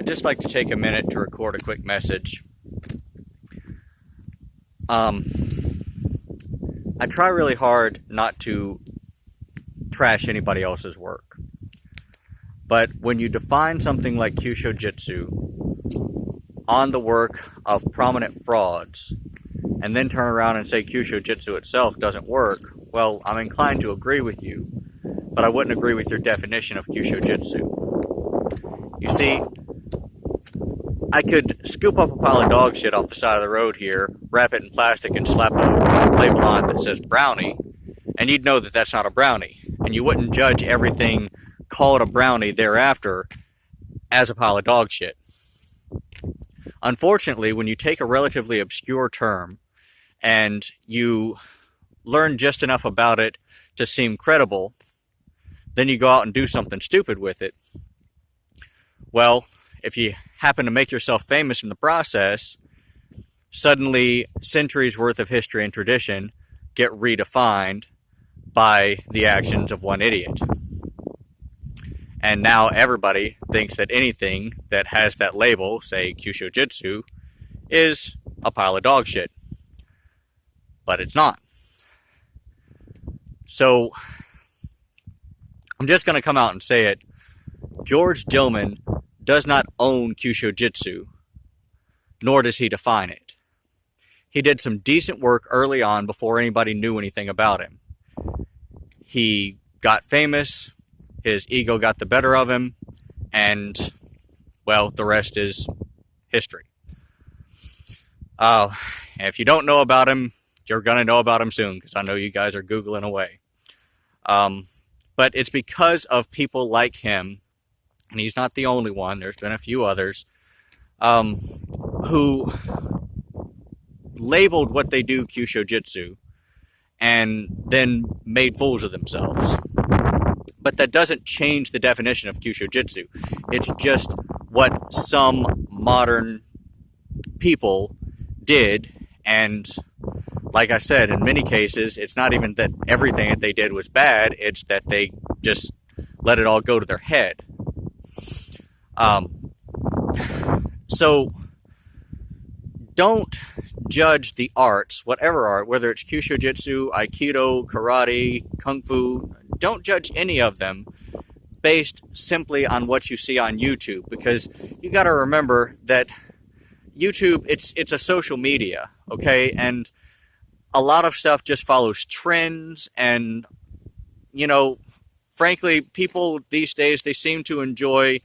I'd just like to take a minute to record a quick message. I try really hard not to trash anybody else's work. But when you define something like Kyusho Jitsu on the work of prominent frauds, and then turn around and say Kyusho Jitsu itself doesn't work, well, I'm inclined to agree with you, but I wouldn't agree with your definition of Kyusho Jitsu. You see, I could scoop up a pile of dog shit off the side of the road here, wrap it in plastic, and slap a label on it that says brownie, and you'd know that that's not a brownie. And you wouldn't judge everything called a brownie thereafter as a pile of dog shit. Unfortunately, when you take a relatively obscure term and you learn just enough about it to seem credible, then you go out and do something stupid with it. Well, if you happen to make yourself famous in the process, suddenly centuries worth of history and tradition get redefined by the actions of one idiot. And now everybody thinks that anything that has that label, say Kyusho Jitsu, is a pile of dog shit. But it's not. So, I'm just going to come out and say it. George Dillman does not own Kyusho Jitsu, nor does he define it. He did some decent work early on before anybody knew anything about him. He got famous, his ego got the better of him, and, well, the rest is history. If you don't know about him, you're going to know about him soon, because I know you guys are Googling away. But it's because of people like him, and he's not the only one, there's been a few others, who labeled what they do Kyusho Jitsu, and then made fools of themselves. But that doesn't change the definition of Kyusho Jitsu. It's just what some modern people did, and like I said, in many cases, it's not even that everything that they did was bad, it's that they just let it all go to their head. So, don't judge the arts, whatever art, whether it's Kyusho Jitsu, Aikido, Karate, Kung Fu, don't judge any of them based simply on what you see on YouTube, because you got to remember that YouTube, it's a social media, okay, and a lot of stuff just follows trends, and, you know, frankly, people these days, they seem to enjoy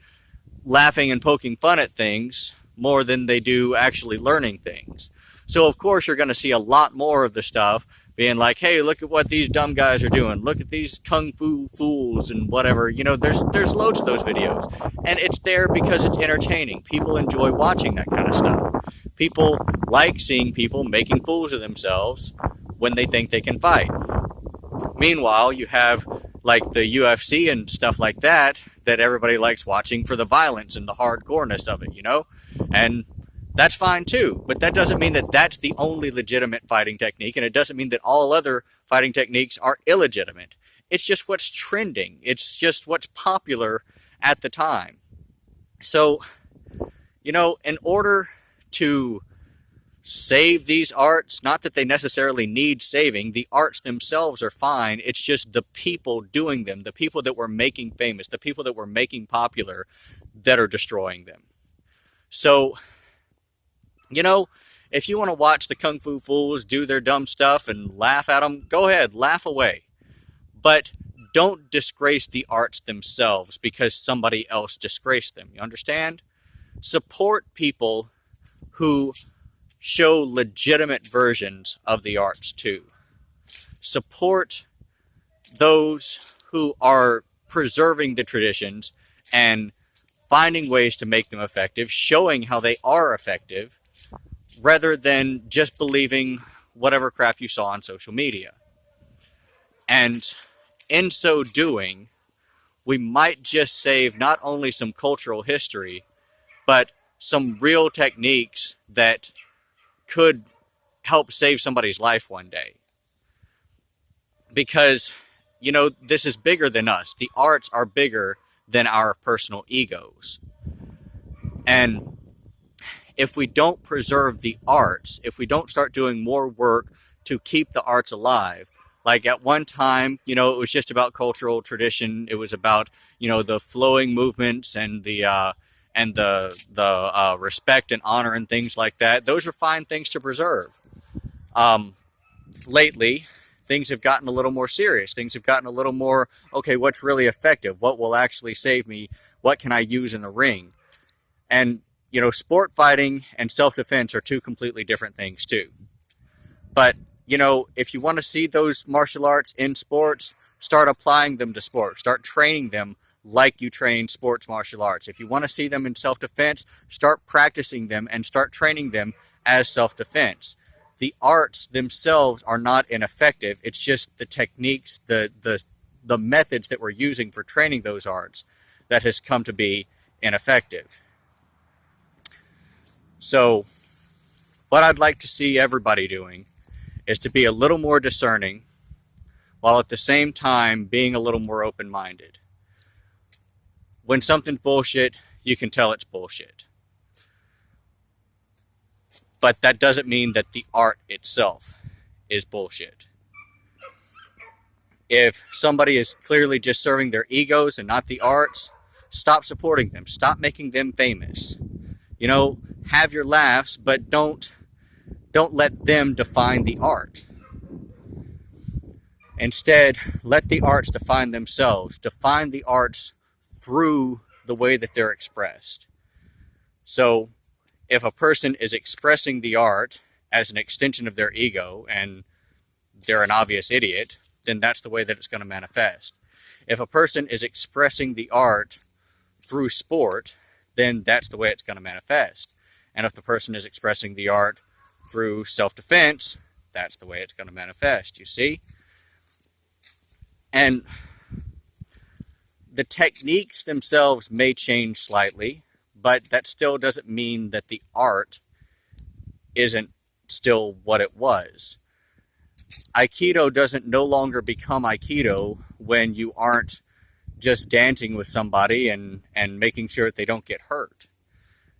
laughing and poking fun at things more than they do actually learning things. So, of course, you're going to see a lot more of the stuff being like, hey, look at what these dumb guys are doing. Look at these kung fu fools and whatever. You know, there's loads of those videos. And it's there because it's entertaining. People enjoy watching that kind of stuff. People like seeing people making fools of themselves when they think they can fight. Meanwhile, you have like the UFC and stuff like that everybody likes watching for the violence and the hardcoreness of it, you know? And that's fine too, but that doesn't mean that that's the only legitimate fighting technique, and it doesn't mean that all other fighting techniques are illegitimate. It's just what's trending. It's just what's popular at the time. So, you know, in order to save these arts, not that they necessarily need saving, the arts themselves are fine, it's just the people doing them, the people that we're making famous, the people that we're making popular, that are destroying them. So, you know, if you want to watch the Kung Fu fools do their dumb stuff and laugh at them, go ahead, laugh away. But don't disgrace the arts themselves because somebody else disgraced them. You understand? Support people who show legitimate versions of the arts too. Support those who are preserving the traditions and finding ways to make them effective, showing how they are effective, rather than just believing whatever crap you saw on social media. And in so doing, we might just save not only some cultural history, but some real techniques that could help save somebody's life one day. Because, you know, this is bigger than us. The arts are bigger than our personal egos. And if we don't preserve the arts, if we don't start doing more work to keep the arts alive, like at one time, it was just about cultural tradition. It was about, the flowing movements and the respect and honor and things like that. Those are fine things to preserve. Lately, things have gotten a little more serious. Things have gotten a little more, okay, what's really effective? What will actually save me? What can I use in the ring? And, sport fighting and self-defense are two completely different things too. But, if you want to see those martial arts in sports, start applying them to sports. Start training them like you train sports martial arts. If you want to see them in self-defense, start practicing them and start training them as self-defense. The arts themselves are not ineffective. It's just the techniques, the methods that we're using for training those arts that has come to be ineffective. So what I'd like to see everybody doing is to be a little more discerning while at the same time being a little more open-minded. When something's bullshit, you can tell it's bullshit. But that doesn't mean that the art itself is bullshit. If somebody is clearly just serving their egos and not the arts, stop supporting them. Stop making them famous. Have your laughs, but don't let them define the art. Instead, let the arts define themselves. Define the arts through the way that they're expressed. So, if a person is expressing the art as an extension of their ego and they're an obvious idiot, then that's the way that it's going to manifest. If a person is expressing the art through sport, then that's the way it's going to manifest. And if the person is expressing the art through self-defense, that's the way it's going to manifest, you see? And the techniques themselves may change slightly, but that still doesn't mean that the art isn't still what it was. Aikido doesn't no longer become Aikido when you aren't just dancing with somebody and making sure that they don't get hurt.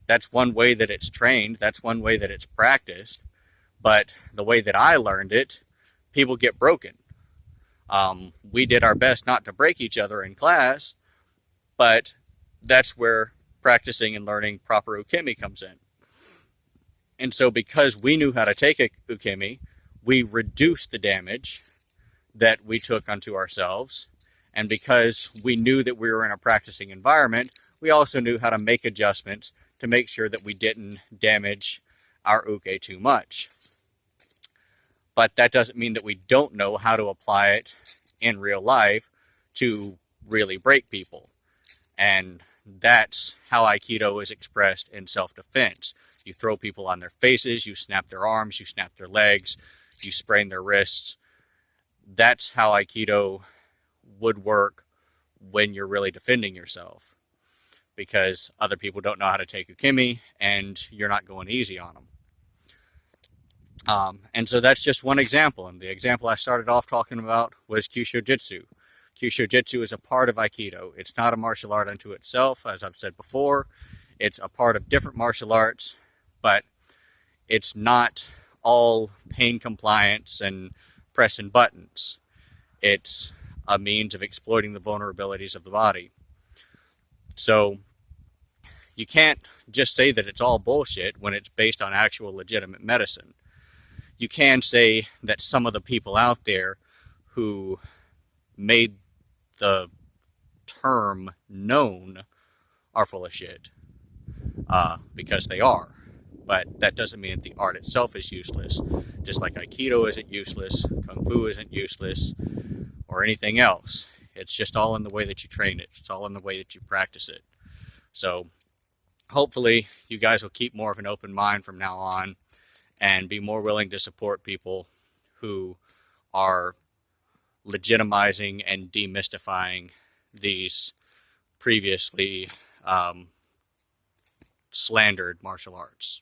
That's one way that it's trained. That's one way that it's practiced. But the way that I learned it, people get broken. We did our best not to break each other in class, but that's where practicing and learning proper ukemi comes in. And so because we knew how to take a ukemi, we reduced the damage that we took onto ourselves. And because we knew that we were in a practicing environment, we also knew how to make adjustments to make sure that we didn't damage our uke too much. But that doesn't mean that we don't know how to apply it in real life to really break people. And that's how Aikido is expressed in self-defense. You throw people on their faces, you snap their arms, you snap their legs, you sprain their wrists. That's how Aikido would work when you're really defending yourself, because other people don't know how to take ukemi and you're not going easy on them. And so that's just one example. And the example I started off talking about was Kyusho Jitsu. Kyusho Jitsu is a part of Aikido. It's not a martial art unto itself, as I've said before. It's a part of different martial arts, but it's not all pain compliance and pressing buttons. It's a means of exploiting the vulnerabilities of the body. So you can't just say that it's all bullshit when it's based on actual legitimate medicine. You can say that some of the people out there who made the term known are full of shit, because they are. But that doesn't mean that the art itself is useless. Just like Aikido isn't useless, Kung Fu isn't useless, or anything else. It's just all in the way that you train it. It's all in the way that you practice it. So hopefully you guys will keep more of an open mind from now on and be more willing to support people who are legitimizing and demystifying these previously slandered martial arts.